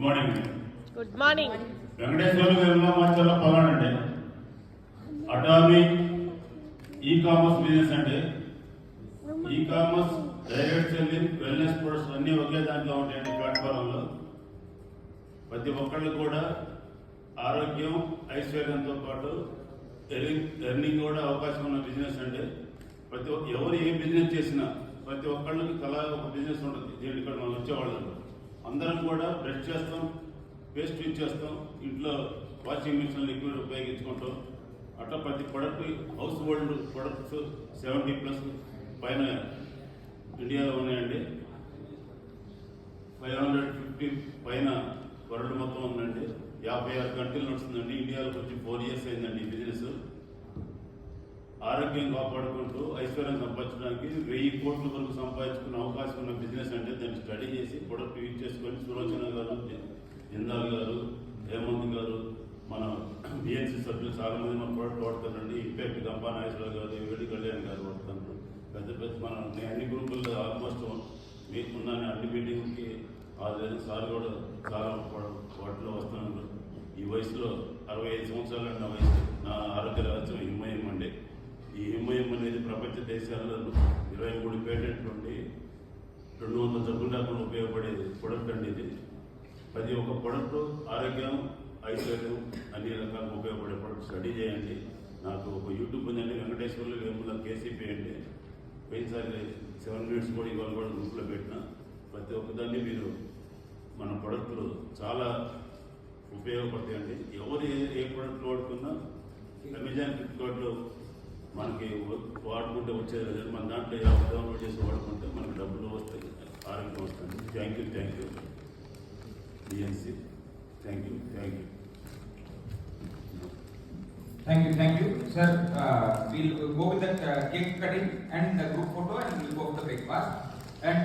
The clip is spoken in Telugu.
Good morning. Good morning. Venkateswara నిర్మాచార పలానండి. అటామీ ఈ కామర్స్ బిజినెస్ అంటే e commerce, direct selling, wellness products అన్నీ ఒకే దాంట్లో ఉంటాయండి. ప్లాట్ఫారంలో ప్రతి ఒక్కళ్ళు కూడా ఆరోగ్యం, ఐశ్వర్యంతో పాటు ఎర్నింగ్ కూడా అవకాశం ఉన్న బిజినెస్ అంటే ఎవరు ఏ బిజినెస్ చేసినా ప్రతి ఒక్కళ్ళకి తలా ఒక బిజినెస్ ఉంటుంది. దీనికి ఇక్కడ మనం వచ్చేవాళ్ళం అందరం కూడా బ్రష్ చేస్తాం, పేస్ట్ యూజ్ చేస్తాం, ఇంట్లో వాషింగ్ మిషన్ లిక్విడ్ ఉపయోగించుకుంటాం. అట్లా ప్రతి ప్రొడక్ట్, హౌస్ హోల్డ్ ప్రొడక్ట్స్ 70+ పైన ఇండియాలో ఉన్నాయండి. 550 పైన వరల్డ్ మొత్తం ఉందండి. 56 కంట్రీలు నడుస్తుందండి. ఇండియాలో వచ్చి 4 years అయిందండి ఈ బిజినెస్. ఆరోగ్యం కాపాడుకుంటూ ఐశ్వర్యం సంపాదించడానికి 1000 కోట్ల వరకు సంపాదించుకునే అవకాశం ఉన్న బిజినెస్ అంటే దాన్ని స్టడీ చేసి ప్రొడక్ట్ యూజ్ చేసుకొని సులోచన గారు, జిందాల్ గారు, హేమంత్ గారు, మన బిఎన్సీ సభ్యులు చాలా మంది మన ప్రొడక్ట్ వాడుతారండి. ఇంపాక్ట్ గంపా నాగేశ్వరరావు గారు, వేడి కళ్యాణ్ గారు వాడుతున్నారు. పెద్ద పెద్ద మన అన్ని గ్రూపుల్లో ఆల్మోస్ట్ మీకున్నాను అన్ని మీటింగ్కి సార్ కూడా చాలా వాటిలో వస్తున్నారు. ఈ వయసులో 65 సంవత్సరాలు నా వయసు. నా ఆరోగ్య రహస్యం హిమయం అండి. ఈ హిమయం అనేది ప్రపంచ దేశాల్లో 23 పేటెంట్లు ఉండి 200 జబ్బులు లేకుండా ఉపయోగపడే ప్రొడక్ట్ అండి ఇది. ప్రతి ఒక్క ప్రొడక్ట్ ఆరోగ్యం, ఐశ్వర్యం అన్ని రకాలుగా ఉపయోగపడే ప్రొడక్ట్ స్టడీ చేయండి. నాకు ఒక యూట్యూబ్ ఉందండి, వెంకటేశ్వర్లు వేముల కేసీపీ అండి. పోయినసారి 7 minutes కూడా ఇవాళ కూడా గ్రూప్లో పెట్టిన. ప్రతి ఒక్కదాన్ని మీరు మన ప్రొడక్టులు చాలా ఉపయోగపడతాయండి. ఎవరు ఏ ప్రొడక్ట్ వాడుకున్నా అమెజాన్, ఫ్లిప్కార్ట్లో మనకి వాడుకుంటే వచ్చేది. మన దాంట్లో డౌన్లోడ్ చేసి వాడుకుంటే మనకు డబ్బులు వస్తాయి, ఆరోగ్యం వస్తుంది. Thank you BNC. Thank you, sir. We'll go with that cake cutting and the group photo, and we'll go with the breakfast. And